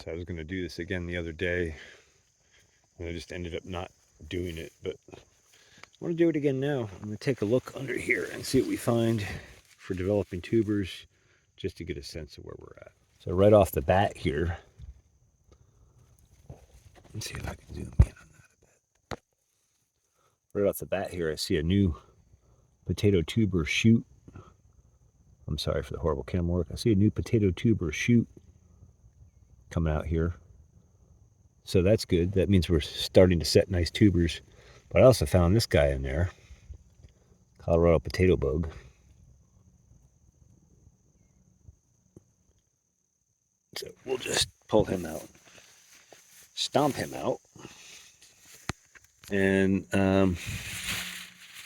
So I was going to do this again the other day, and I just ended up not doing it. But I want to do it again now. I'm going to take a look under here and see what we find for developing tubers, just to get a sense of where we're at. So right off the bat here, let's see if I can zoom in on that a bit. Right off the bat here, I see a new potato tuber shoot. I'm sorry for the horrible camera work. I see a new potato tuber shoot coming out here. So that's good. That means we're starting to set nice tubers. But I also found this guy in there, Colorado potato bug. So we'll just pull him out, stomp him out. And I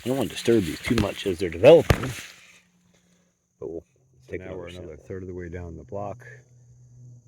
don't want to disturb these too much as they're developing. But we'll take now we're another third of the way down the block.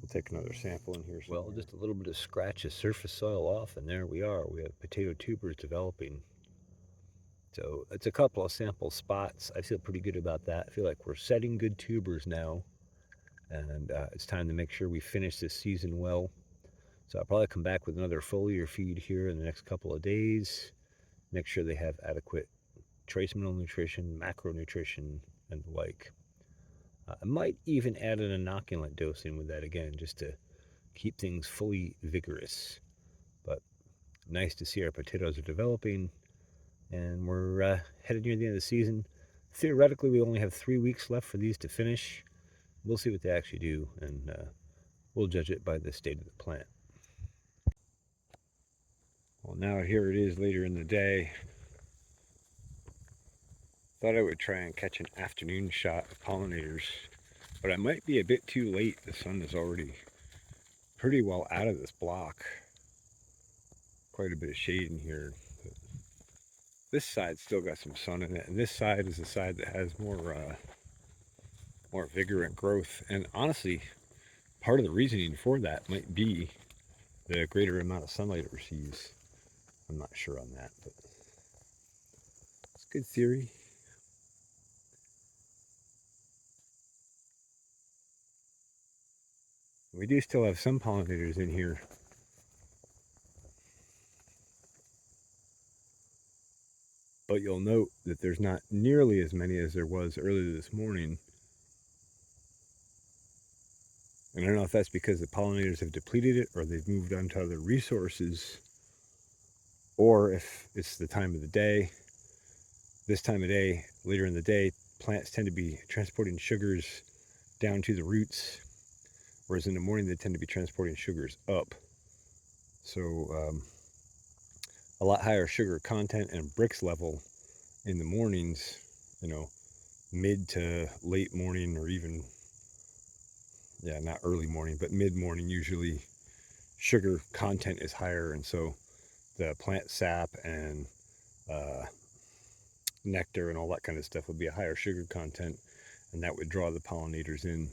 We'll take another sample in here. Well, just a little bit of scratch the surface soil off, and there we are. We have potato tubers developing. So it's a couple of sample spots. I feel pretty good about that. I feel like we're setting good tubers now, and it's time to make sure we finish this season well. So I'll probably come back with another foliar feed here in the next couple of days. Make sure they have adequate trace mineral nutrition, macronutrition, and the like. I might even add an inoculant dosing with that again, just to keep things fully vigorous. But nice to see our potatoes are developing, and we're headed near the end of the season. Theoretically, we only have 3 weeks left for these to finish. We'll see what they actually do, and we'll judge it by the state of the plant. Well, now here it is later in the day. Thought I would try and catch an afternoon shot of pollinators, but I might be a bit too late. The sun is already pretty well out of this block. Quite a bit of shade in here. But this side still got some sun in it, and this side is the side that has more vigor and growth. And honestly, part of the reasoning for that might be the greater amount of sunlight it receives. I'm not sure on that, but it's a good theory. We do still have some pollinators in here. But you'll note that there's not nearly as many as there was earlier this morning. And I don't know if that's because the pollinators have depleted it, or they've moved on to other resources, or if it's the time of the day. This time of day, later in the day, plants tend to be transporting sugars down to the roots, whereas in the morning they tend to be transporting sugars up. So a lot higher sugar content and Brix level in the mornings, mid to late morning, or even, not early morning, but mid morning usually, sugar content is higher, and so the plant sap and nectar and all that kind of stuff would be a higher sugar content, and that would draw the pollinators in.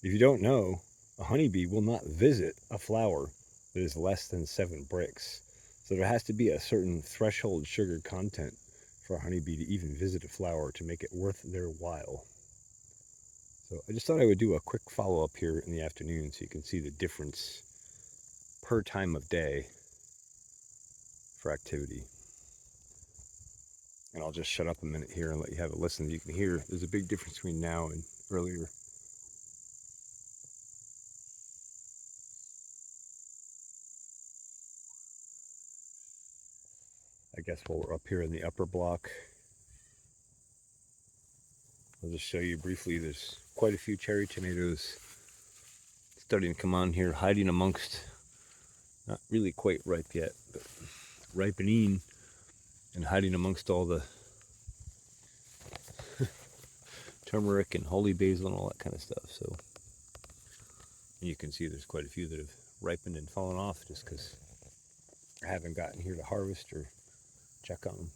If you don't know, a honeybee will not visit a flower that is less than 7 Brix. So there has to be a certain threshold sugar content for a honeybee to even visit a flower to make it worth their while. So I just thought I would do a quick follow-up here in the afternoon so you can see the difference per time of day for activity. And I'll just shut up a minute here and let you have a listen. You can hear there's a big difference between now and earlier. I guess while we're up here in the upper block, I'll just show you briefly. There's quite a few cherry tomatoes starting to come on here, hiding amongst, not really quite ripe yet, but ripening, and hiding amongst all the turmeric and holy basil and all that kind of stuff. So you can see there's quite a few that have ripened and fallen off just because I haven't gotten here to harvest or check on them.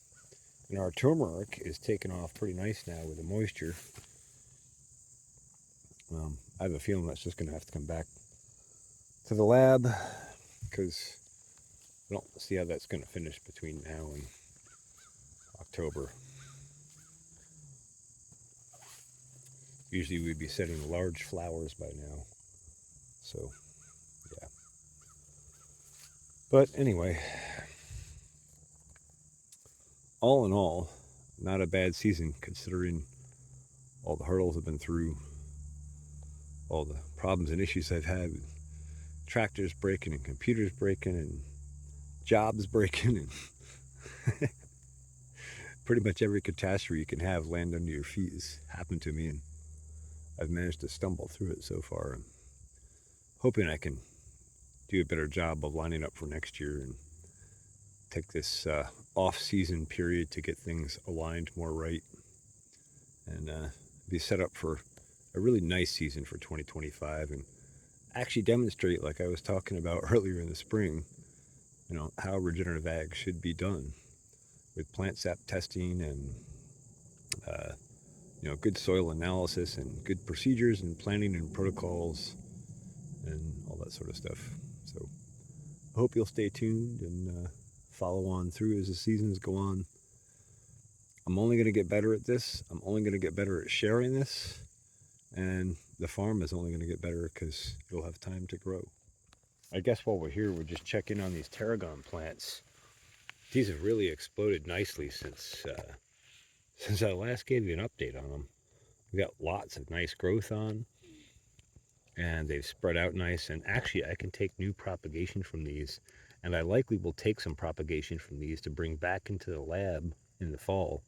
And our turmeric is taking off pretty nice now with the moisture. I have a feeling that's just going to have to come back to the lab, because I don't see how that's going to finish between now and October. Usually we'd be setting large flowers by now. So, yeah. But anyway, all in all, not a bad season considering all the hurdles I've been through, all the problems and issues I've had, tractors breaking and computers breaking and jobs breaking and pretty much every catastrophe you can have land under your feet has happened to me, and I've managed to stumble through it so far. I'm hoping I can do a better job of lining up for next year and take this off-season period to get things aligned more right and be set up for a really nice season for 2025 and actually demonstrate, like I was talking about earlier in the spring, how regenerative ag should be done with plant sap testing and good soil analysis and good procedures and planning and protocols and all that sort of stuff. So I hope you'll stay tuned and follow on through as the seasons go on. I'm only going to get better at this. I'm only going to get better at sharing this. And the farm is only going to get better because it'll have time to grow. I guess while we're here, we're just checking on these tarragon plants. These have really exploded nicely since I last gave you an update on them. We got lots of nice growth on, and they've spread out nice. And actually, I can take new propagation from these, and I likely will take some propagation from these to bring back into the lab in the fall,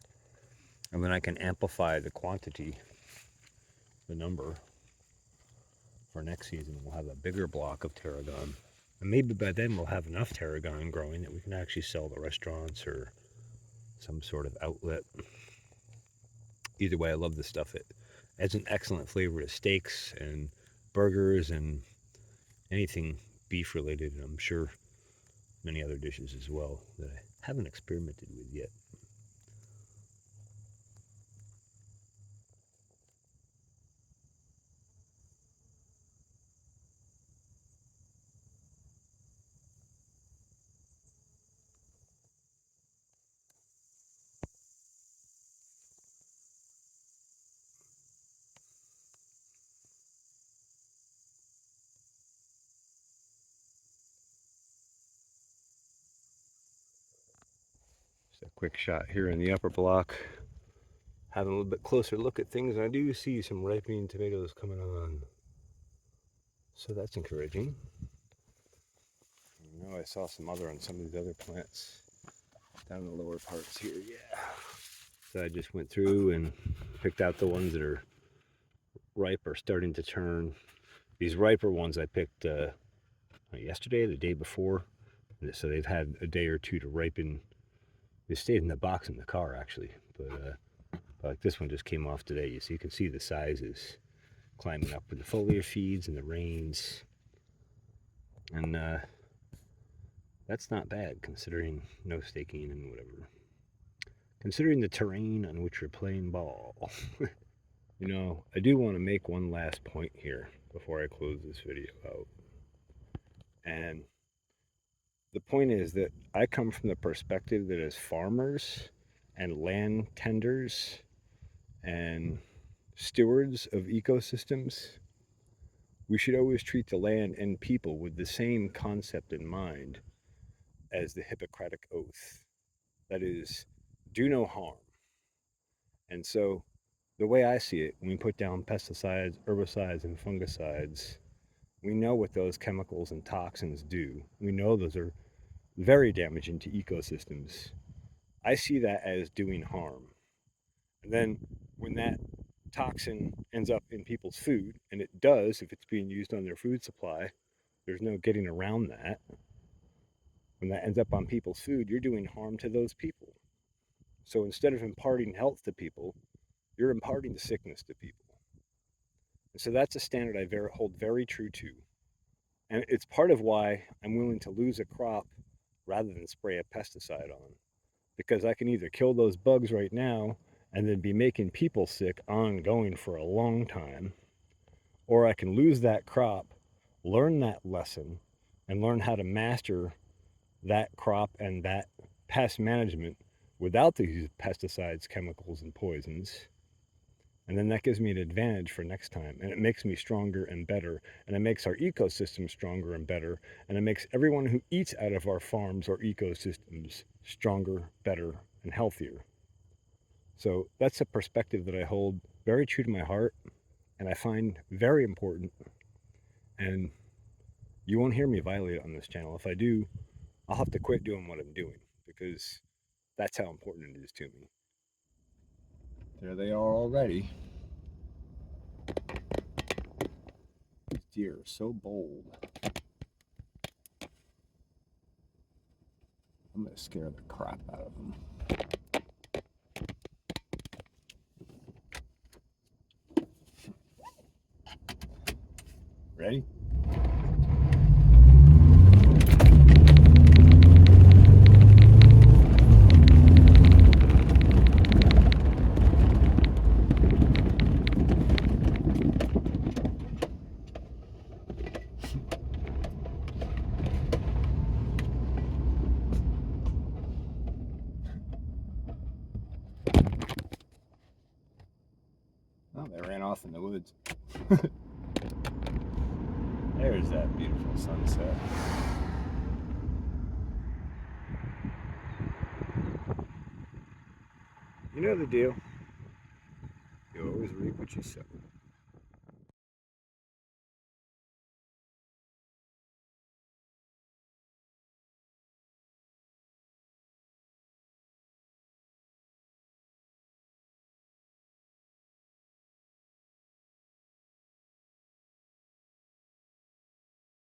and then I can amplify the quantity, the number, for next season. We'll have a bigger block of tarragon, and maybe by then we'll have enough tarragon growing that we can actually sell to restaurants or some sort of outlet. Either way, I love this stuff. It adds an excellent flavor to steaks and burgers and anything beef related, and I'm sure many other dishes as well that I haven't experimented with yet. Just a quick shot here in the upper block, having a little bit closer look at things, and I do see some ripening tomatoes coming on, so that's encouraging. I know I saw some other on some of these other plants down in the lower parts here. Yeah, so I just went through and picked out the ones that are ripe or starting to turn. These riper ones I picked yesterday, the day before, so they've had a day or two to ripen. They stayed in the box in the car actually, but like this one just came off today, so you can see the sizes climbing up with the foliar feeds and the rains, and that's not bad considering no staking and whatever, considering the terrain on which we're playing ball. I do want to make one last point here before I close this video out, and the point is that I come from the perspective that as farmers and land tenders and stewards of ecosystems, we should always treat the land and people with the same concept in mind as the Hippocratic Oath. That is, do no harm. And so the way I see it, when we put down pesticides, herbicides, and fungicides, we know what those chemicals and toxins do. We know those are very damaging to ecosystems. I see that as doing harm. And then when that toxin ends up in people's food, and it does if it's being used on their food supply, there's no getting around that. When that ends up on people's food, you're doing harm to those people. So instead of imparting health to people, you're imparting sickness to people. And so that's a standard I hold very true to. And it's part of why I'm willing to lose a crop rather than spray a pesticide on. Because I can either kill those bugs right now and then be making people sick ongoing for a long time, or I can lose that crop, learn that lesson, and learn how to master that crop and that pest management without the use of pesticides, chemicals, and poisons, And then that gives me an advantage for next time. And it makes me stronger and better. And it makes our ecosystem stronger and better. And it makes everyone who eats out of our farms or ecosystems stronger, better, and healthier. So that's a perspective that I hold very true to my heart and I find very important. And you won't hear me violate it on this channel. If I do, I'll have to quit doing what I'm doing because that's how important it is to me. There they are already. These deer are so bold. I'm gonna scare the crap out of them. Ready? Oh, they ran off in the woods. There's that beautiful sunset. You know the deal. You always reap what you sow.